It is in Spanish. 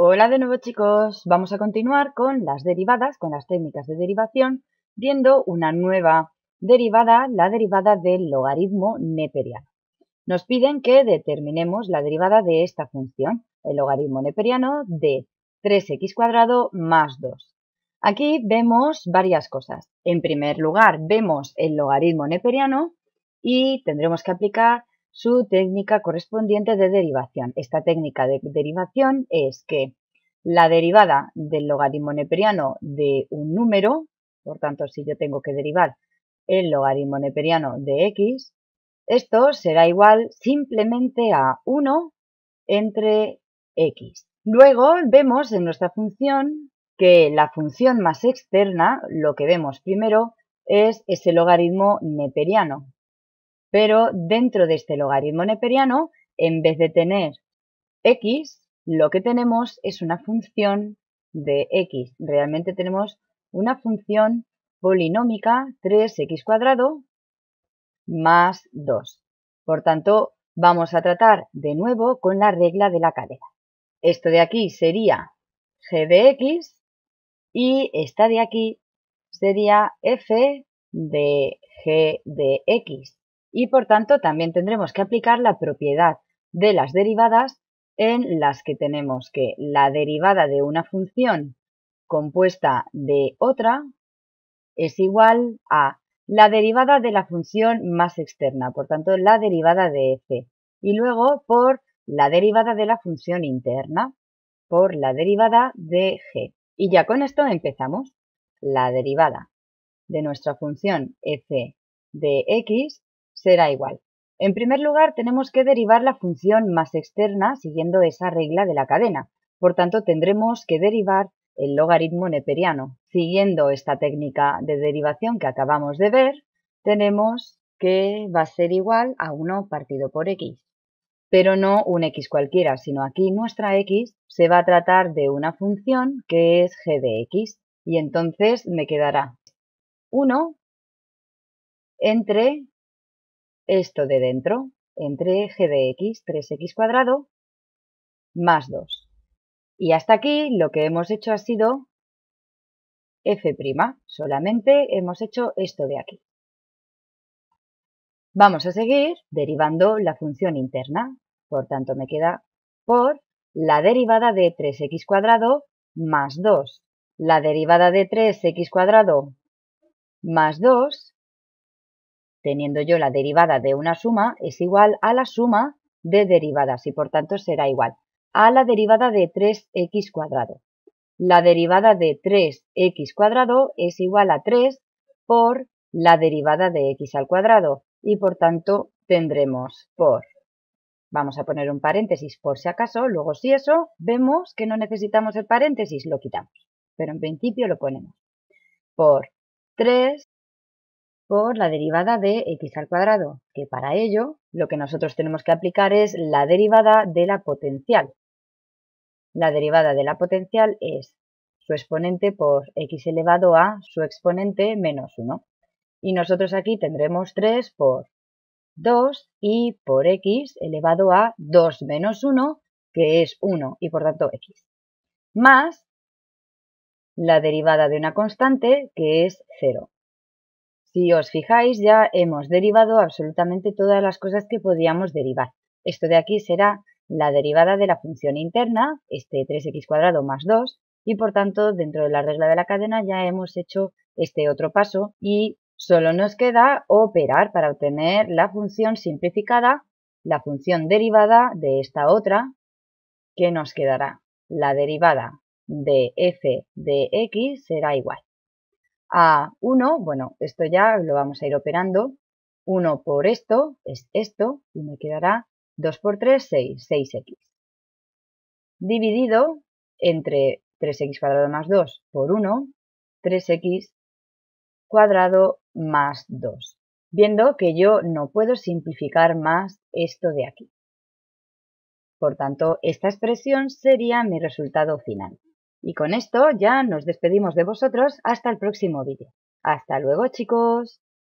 Hola de nuevo chicos, vamos a continuar con las derivadas, con las técnicas de derivación, viendo una nueva derivada, la derivada del logaritmo neperiano. Nos piden que determinemos la derivada de esta función, el logaritmo neperiano de 3x² más 2. Aquí vemos varias cosas. En primer lugar, vemos el logaritmo neperiano y tendremos que aplicar su técnica correspondiente de derivación. Esta técnica de derivación es que la derivada del logaritmo neperiano de un número, por tanto, si yo tengo que derivar el logaritmo neperiano de x, esto será igual simplemente a 1 entre x. Luego vemos en nuestra función que la función más externa, lo que vemos primero, es ese logaritmo neperiano. Pero dentro de este logaritmo neperiano, en vez de tener x, lo que tenemos es una función de x. Realmente tenemos una función polinómica 3x² más 2. Por tanto, vamos a tratar de nuevo con la regla de la cadena. Esto de aquí sería g de x y esta de aquí sería f de g de x. Y por tanto también tendremos que aplicar la propiedad de las derivadas en las que tenemos que la derivada de una función compuesta de otra es igual a la derivada de la función más externa, por tanto la derivada de f, y luego por la derivada de la función interna, por la derivada de g. Y ya con esto empezamos. La derivada de nuestra función f de x será igual. En primer lugar, tenemos que derivar la función más externa siguiendo esa regla de la cadena. Por tanto, tendremos que derivar el logaritmo neperiano. Siguiendo esta técnica de derivación que acabamos de ver, tenemos que va a ser igual a 1 partido por x. Pero no un x cualquiera, sino aquí nuestra x se va a tratar de una función que es g de x. Y entonces me quedará 1 entre esto de dentro, entre g de x, 3x² más 2. Y hasta aquí lo que hemos hecho ha sido f', solamente hemos hecho esto de aquí. Vamos a seguir derivando la función interna, por tanto me queda por la derivada de 3x² más 2. La derivada de 3x² más 2, teniendo yo la derivada de una suma, es igual a la suma de derivadas y por tanto será igual a la derivada de 3x². La derivada de 3x² es igual a 3 por la derivada de x² y por tanto tendremos por, vamos a poner un paréntesis por si acaso, luego si eso vemos que no necesitamos el paréntesis, lo quitamos, pero en principio lo ponemos, por 3 por la derivada de x², que para ello lo que nosotros tenemos que aplicar es la derivada de la potencial. La derivada de la potencial es su exponente por x elevado a su exponente menos 1. Y nosotros aquí tendremos 3 por 2 y por x elevado a 2 menos 1, que es 1 y por tanto x, más la derivada de una constante que es 0. Si os fijáis, ya hemos derivado absolutamente todas las cosas que podíamos derivar. Esto de aquí será la derivada de la función interna, este 3x² más 2, y por tanto, dentro de la regla de la cadena ya hemos hecho este otro paso y solo nos queda operar para obtener la función simplificada, la función derivada de esta otra, que nos quedará la derivada de f de x será igual a 1, bueno, esto ya lo vamos a ir operando, 1 por esto es esto, y me quedará 2 por 3, 6, 6x. Dividido entre 3x² más 2 por 1, 3x² más 2. Viendo que yo no puedo simplificar más esto de aquí. Por tanto, esta expresión sería mi resultado final. Y con esto ya nos despedimos de vosotros hasta el próximo vídeo. ¡Hasta luego, chicos!